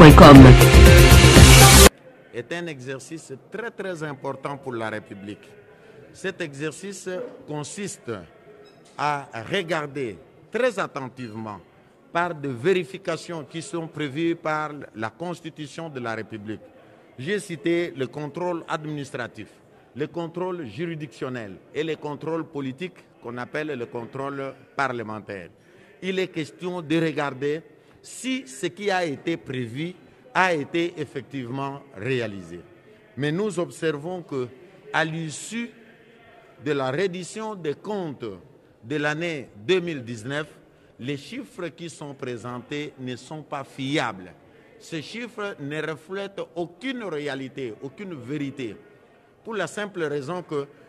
Dakar.com. Est un exercice très important pour la République. Cet exercice consiste à regarder très attentivement par des vérifications qui sont prévues par la Constitution de la République. J'ai cité le contrôle administratif, le contrôle juridictionnel et le contrôle politique qu'on appelle le contrôle parlementaire. Il est question de regarder si ce qui a été prévu a été effectivement réalisé. Mais nous observons qu'à l'issue de la reddition des comptes de l'année 2019, les chiffres qui sont présentés ne sont pas fiables. Ces chiffres ne reflètent aucune réalité, aucune vérité. Pour la simple raison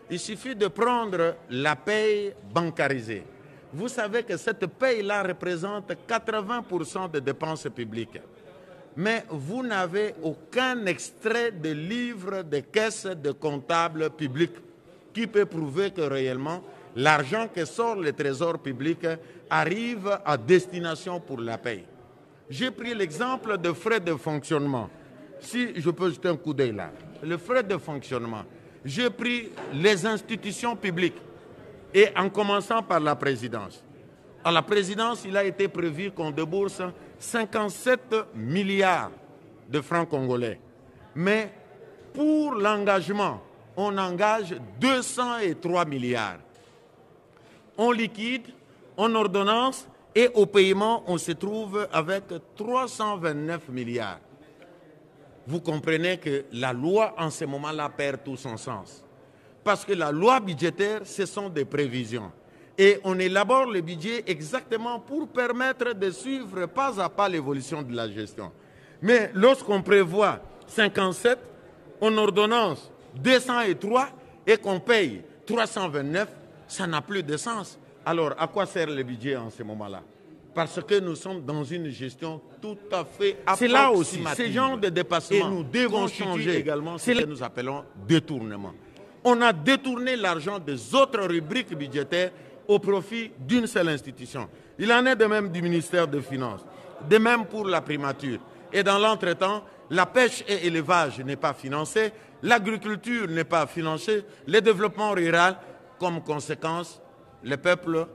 qu'il suffit de prendre la paye bancarisée. Vous savez que cette paye-là représente 80% des dépenses publiques. Mais vous n'avez aucun extrait de livre de caisse de comptable public qui peut prouver que réellement l'argent que sort le trésor public arrive à destination pour la paye. J'ai pris l'exemple de frais de fonctionnement. Si je peux jeter un coup d'œil là, le frais de fonctionnement. J'ai pris les institutions publiques et en commençant par la présidence. À la présidence, il a été prévu qu'on débourse 57 milliards de francs congolais. Mais pour l'engagement, on engage 203 milliards. On liquide, on ordonnance et au paiement, on se trouve avec 329 milliards. Vous comprenez que la loi, en ce moment-là, perd tout son sens. Parce que la loi budgétaire, ce sont des prévisions. Et on élabore le budget exactement pour permettre de suivre pas à pas l'évolution de la gestion. Mais lorsqu'on prévoit 57, on ordonnance 203 et qu'on paye 329, ça n'a plus de sens. Alors, à quoi sert le budget en ce moment-là? Parce que nous sommes dans une gestion tout à fait approximative. C'est là aussi, ce genre de dépassement. Et nous devons changer également ce que nous appelons détournement. On a détourné l'argent des autres rubriques budgétaires au profit d'une seule institution. Il en est de même du ministère des Finances, de même pour la primature. Et dans l'entretemps, la pêche et l'élevage n'est pas financé, l'agriculture n'est pas financée, le développement rural, comme conséquence, le peuple,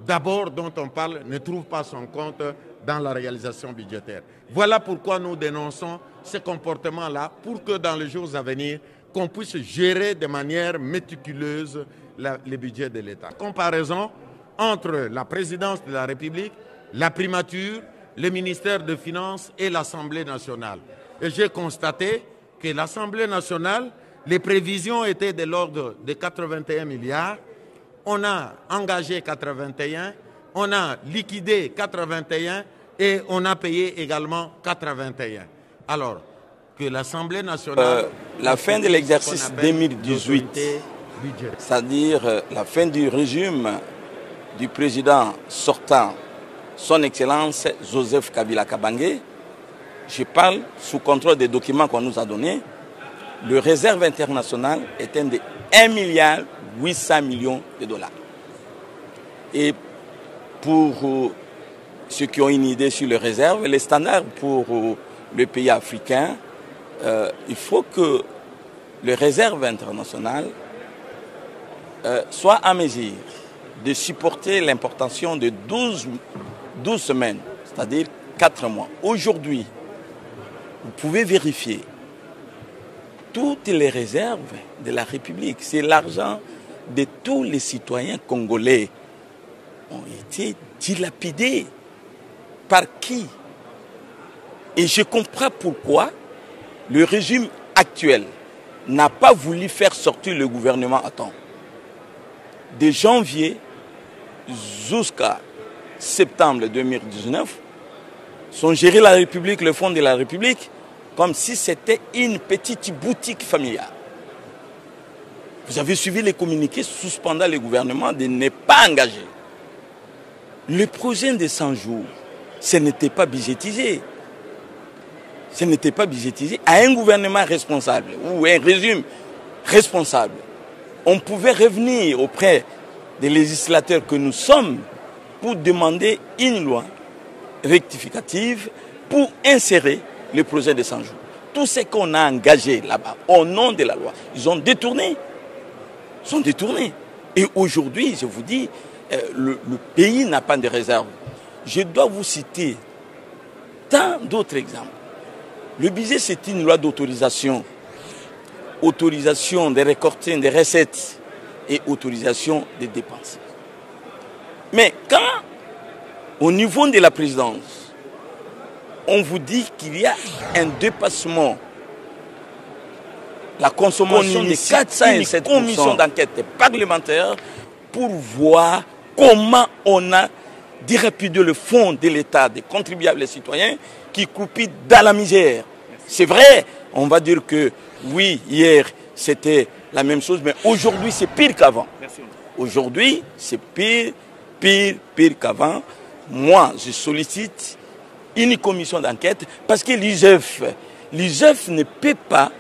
d'abord dont on parle, ne trouve pas son compte dans la réalisation budgétaire. Voilà pourquoi nous dénonçons ce comportement-là, pour que dans les jours à venir, qu'on puisse gérer de manière méticuleuse le budget de l'État. Comparaison entre la présidence de la République, la primature, le ministère des Finances et l'Assemblée nationale. Et j'ai constaté que l'Assemblée nationale, les prévisions étaient de l'ordre de 81 milliards. On a engagé 81, on a liquidé 81 et on a payé également 81. Alors, que l'Assemblée nationale... la fin de l'exercice 2018, c'est-à-dire la fin du régime du président sortant, son Excellence Joseph Kabila Kabange, je parle sous contrôle des documents qu'on nous a donnés, le réserve internationale est de 1,8 milliard de dollars. Et pour ceux qui ont une idée sur les réserves, les standards pour le pays africain, il faut que les réserves internationales soient à mesure de supporter l'importation de 12 semaines, c'est-à-dire 4 mois. Aujourd'hui, vous pouvez vérifier toutes les réserves de la République. C'est l'argent de tous les citoyens congolais ont été dilapidés. Par qui? Et je comprends pourquoi le régime actuel n'a pas voulu faire sortir le gouvernement à temps. De janvier jusqu'à septembre 2019, sont gérés la République, le fonds de la République, comme si c'était une petite boutique familiale. Vous avez suivi les communiqués suspendant le gouvernement de ne pas engager. Le projet de 100 jours, ce n'était pas budgétisé. Ce n'était pas budgétisé à un gouvernement responsable ou un régime responsable. On pouvait revenir auprès des législateurs que nous sommes pour demander une loi rectificative pour insérer le projet de 100 jours. Tout ce qu'on a engagé là-bas, au nom de la loi, ils ont détourné. Ils sont détournés. Et aujourd'hui, je vous dis, le pays n'a pas de réserve. Je dois vous citer tant d'autres exemples. Le budget, c'est une loi d'autorisation. Autorisation de récolter des recettes et autorisation des dépenses. Mais quand, au niveau de la présidence, on vous dit qu'il y a un dépassement, la consommation de 407 commissions d'enquête parlementaire pour voir comment on a dilapidé le fonds de l'État des contribuables et citoyens qui croupit dans la misère. C'est vrai, on va dire que oui, hier c'était la même chose, mais aujourd'hui c'est pire qu'avant. Aujourd'hui c'est pire qu'avant. Moi, je sollicite une commission d'enquête parce que l'IGF ne peut pas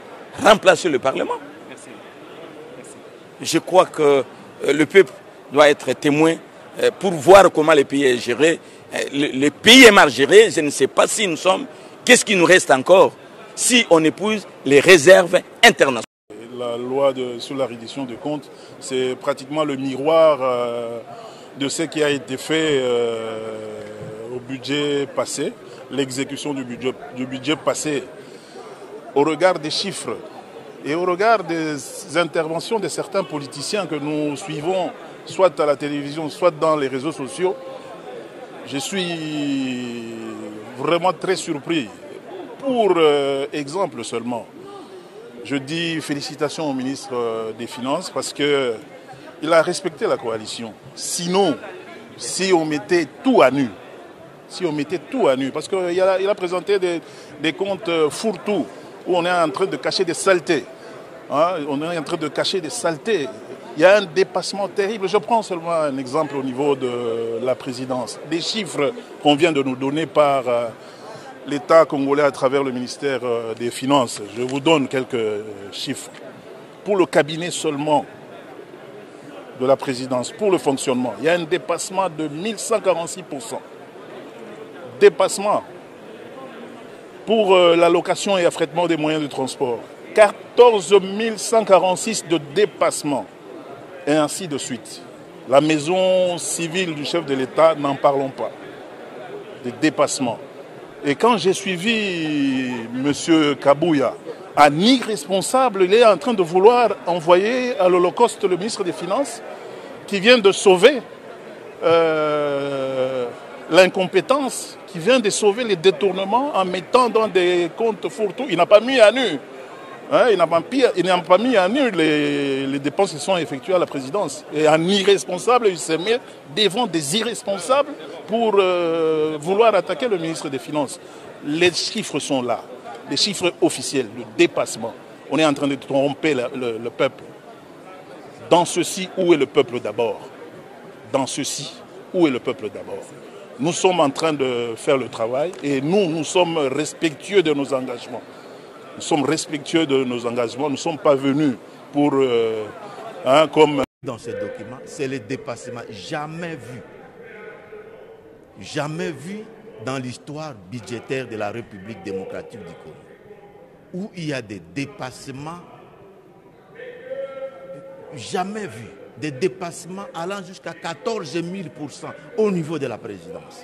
remplacer le Parlement. Merci. Je crois que le peuple doit être témoin pour voir comment le pays est géré. Le pays est mal géré, je ne sais pas si nous sommes. Qu'est-ce qui nous reste encore si on épouse les réserves internationales? La loi sur la reddition des comptes, c'est pratiquement le miroir de ce qui a été fait au budget passé, l'exécution du budget passé. Au regard des chiffres et au regard des interventions de certains politiciens que nous suivons, soit à la télévision, soit dans les réseaux sociaux, je suis vraiment très surpris. Pour exemple seulement, je dis félicitations au ministre des Finances parce qu'il a respecté la coalition. Sinon, si on mettait tout à nu, parce qu'il a présenté des comptes fourre-tout, où on est en train de cacher des saletés. On est en train de cacher des saletés. Il y a un dépassement terrible. Je prends seulement un exemple au niveau de la présidence. Des chiffres qu'on vient de nous donner par l'État congolais à travers le ministère des Finances. Je vous donne quelques chiffres. Pour le cabinet seulement de la présidence, pour le fonctionnement, il y a un dépassement de 1146%. Dépassement. Pour l'allocation et affrètement des moyens de transport, 14 146 de dépassement, et ainsi de suite. La maison civile du chef de l'État, n'en parlons pas, des dépassements. Et quand j'ai suivi M. Kabouya, un irresponsable, il est en train de vouloir envoyer à l'Holocauste le ministre des Finances, qui vient de sauver l'incompétence, qui vient de sauver les détournements en mettant dans des comptes fourre-tout. Il n'a pas mis à nu. Il n'a pas mis à nu les dépenses qui sont effectuées à la présidence. Et un irresponsable, il s'est mis devant des irresponsables pour vouloir attaquer le ministre des Finances. Les chiffres sont là, les chiffres officiels, le dépassement. On est en train de tromper le peuple. Dans ceci, où est le peuple d'abord? Dans ceci, où est le peuple d'abord? Nous sommes en train de faire le travail et nous sommes respectueux de nos engagements. Nous sommes respectueux de nos engagements. Nous ne sommes pas venus pour... comme... Dans ce document, c'est le dépassement jamais vu dans l'histoire budgétaire de la République démocratique du Congo, où il y a des dépassements jamais vus. Des dépassements allant jusqu'à 14 000% au niveau de la présidence.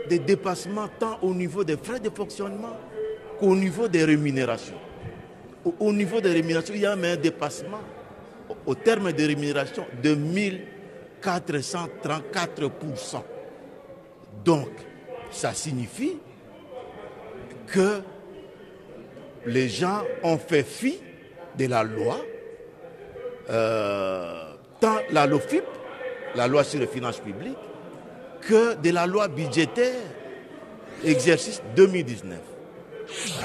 Des dépassements tant au niveau des frais de fonctionnement qu'au niveau des rémunérations. Au niveau des rémunérations, il y a un dépassement au terme des rémunérations de 1434%. Donc, ça signifie que les gens ont fait fi de la loi, tant la LOFIP, la loi sur les finances publiques, que de la loi budgétaire exercice 2019.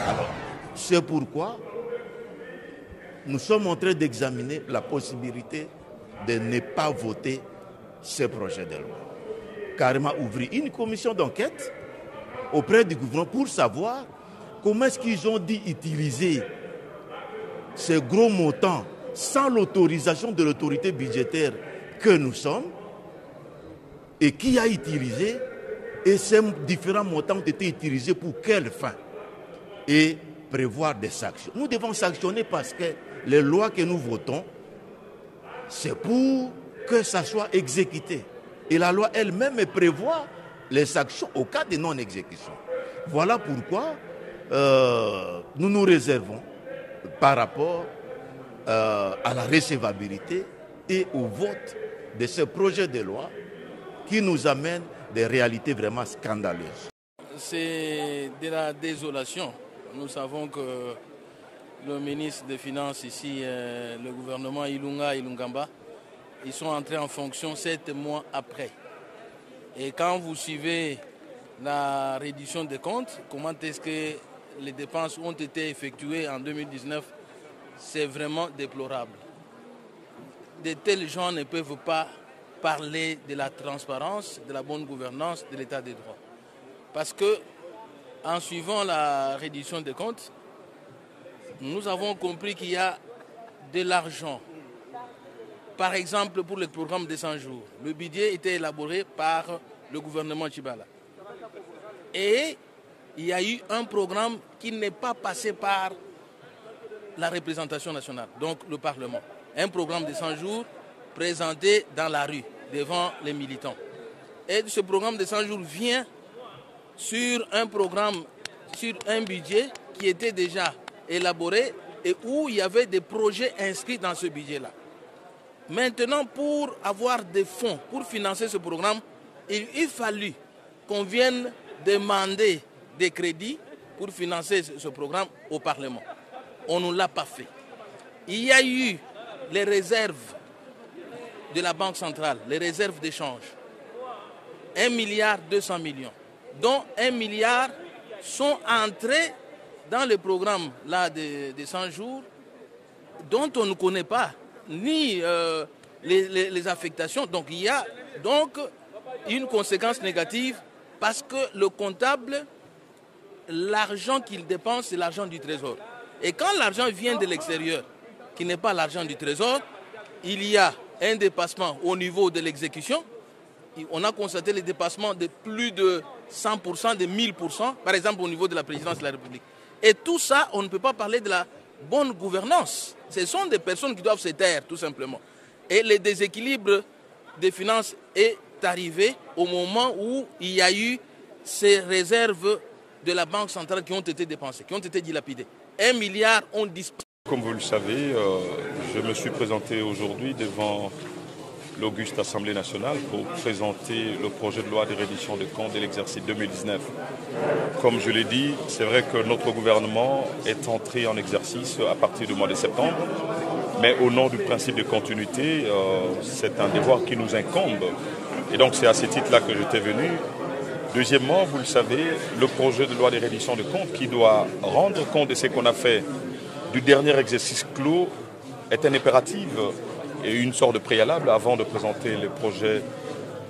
Alors, c'est pourquoi nous sommes en train d'examiner la possibilité de ne pas voter ce projet de loi. Carrément ouvrir une commission d'enquête auprès du gouvernement pour savoir comment est-ce qu'ils ont dit utiliser ces gros montants sans l'autorisation de l'autorité budgétaire que nous sommes et qui a utilisé et ces différents montants ont été utilisés pour quelle fin, et prévoir des sanctions. Nous devons sanctionner parce que les lois que nous votons, c'est pour que ça soit exécuté. Et la loi elle-même prévoit les sanctions au cas de non-exécution. Voilà pourquoi nous nous réservons par rapport à la recevabilité et au vote de ce projet de loi qui nous amène des réalités vraiment scandaleuses. C'est de la désolation. Nous savons que le ministre des Finances ici, le gouvernement Ilungamba, ils sont entrés en fonction 7 mois après. Et quand vous suivez la reddition des comptes, comment est-ce que les dépenses ont été effectuées en 2019, c'est vraiment déplorable. De tels gens ne peuvent pas parler de la transparence, de la bonne gouvernance, de l'état des droits. Parce que, en suivant la reddition des comptes, nous avons compris qu'il y a de l'argent. Par exemple, pour le programme des 100 jours, le budget était élaboré par le gouvernement Tchibala. Et il y a eu un programme qui n'est pas passé par la représentation nationale, donc le Parlement. Un programme de 100 jours présenté dans la rue, devant les militants. Et ce programme de 100 jours vient sur un programme, sur un budget qui était déjà élaboré et où il y avait des projets inscrits dans ce budget-là. Maintenant, pour avoir des fonds pour financer ce programme, il fallut qu'on vienne demander des crédits pour financer ce programme au Parlement. On ne l'a pas fait. Il y a eu les réserves de la Banque centrale, les réserves d'échange, 1,2 milliard, dont 1 milliard sont entrés dans le programme là, de 100 jours, dont on ne connaît pas ni les affectations. Donc il y a donc une conséquence négative parce que le comptable, l'argent qu'il dépense, c'est l'argent du Trésor. Et quand l'argent vient de l'extérieur, qui n'est pas l'argent du Trésor, il y a un dépassement au niveau de l'exécution. On a constaté les dépassements de plus de 100%, de 1000%, par exemple au niveau de la présidence de la République. Et tout ça, on ne peut pas parler de la bonne gouvernance. Ce sont des personnes qui doivent se taire, tout simplement. Et le déséquilibre des finances est arrivé au moment où il y a eu ces réserves de la Banque centrale qui ont été dépensées, qui ont été dilapidées. 1 milliard ont disparu. Comme vous le savez, je me suis présenté aujourd'hui devant l'auguste Assemblée nationale pour présenter le projet de loi de reddition des comptes de l'exercice 2019. Comme je l'ai dit, c'est vrai que notre gouvernement est entré en exercice à partir du mois de septembre, mais au nom du principe de continuité, c'est un devoir qui nous incombe. Et donc c'est à ce titre-là que j'étais venu. Deuxièmement, vous le savez, le projet de loi de reddition des comptes qui doit rendre compte de ce qu'on a fait du dernier exercice clos est un impératif et une sorte de préalable avant de présenter le projet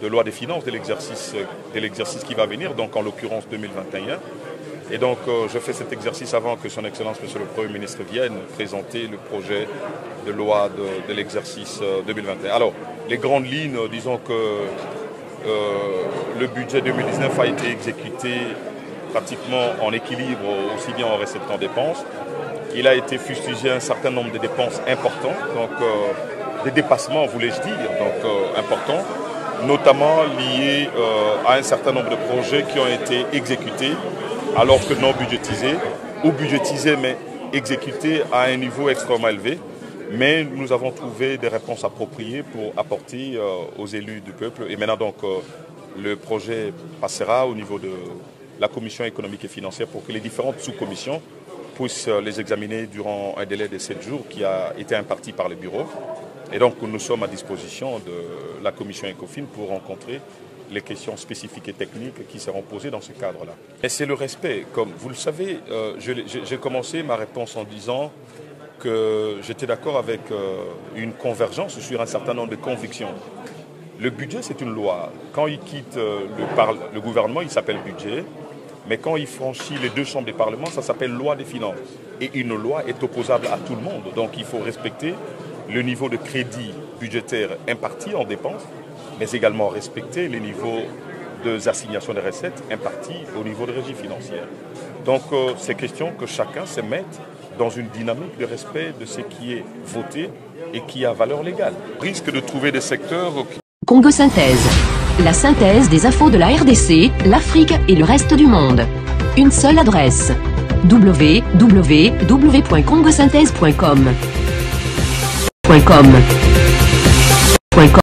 de loi des finances de l'exercice qui va venir, donc en l'occurrence 2021. Et donc je fais cet exercice avant que son Excellence Monsieur le Premier ministre vienne présenter le projet de loi de l'exercice 2021. Alors, les grandes lignes, disons que le budget 2019 a été exécuté pratiquement en équilibre, aussi bien en recettes qu'en dépenses. Il a été fustigé un certain nombre de dépenses importantes, donc des dépassements, voulais-je dire, donc importants, notamment liés à un certain nombre de projets qui ont été exécutés alors que non budgétisés, ou budgétisés mais exécutés à un niveau extrêmement élevé. Mais nous avons trouvé des réponses appropriées pour apporter aux élus du peuple. Et maintenant donc le projet passera au niveau de la Commission économique et financière pour que les différentes sous-commissions puissent les examiner durant un délai de 7 jours qui a été imparti par le bureau. Et donc nous sommes à disposition de la Commission ECOFIN pour rencontrer les questions spécifiques et techniques qui seront posées dans ce cadre-là. Et c'est le respect. Comme vous le savez, j'ai commencé ma réponse en disant que j'étais d'accord avec une convergence sur un certain nombre de convictions. Le budget, c'est une loi. Quand il quitte le gouvernement, il s'appelle budget. Mais quand il franchit les 2 chambres du Parlement, ça s'appelle loi des finances. Et une loi est opposable à tout le monde. Donc il faut respecter le niveau de crédit budgétaire imparti en dépenses, mais également respecter les niveaux des assignations des recettes imparties au niveau des régies financières. Donc c'est question que chacun se mette dans une dynamique de respect de ce qui est voté et qui a valeur légale. Risque de trouver des secteurs... Congo Synthèse. La synthèse des infos de la RDC, l'Afrique et le reste du monde. Une seule adresse. www.congosynthèse.com.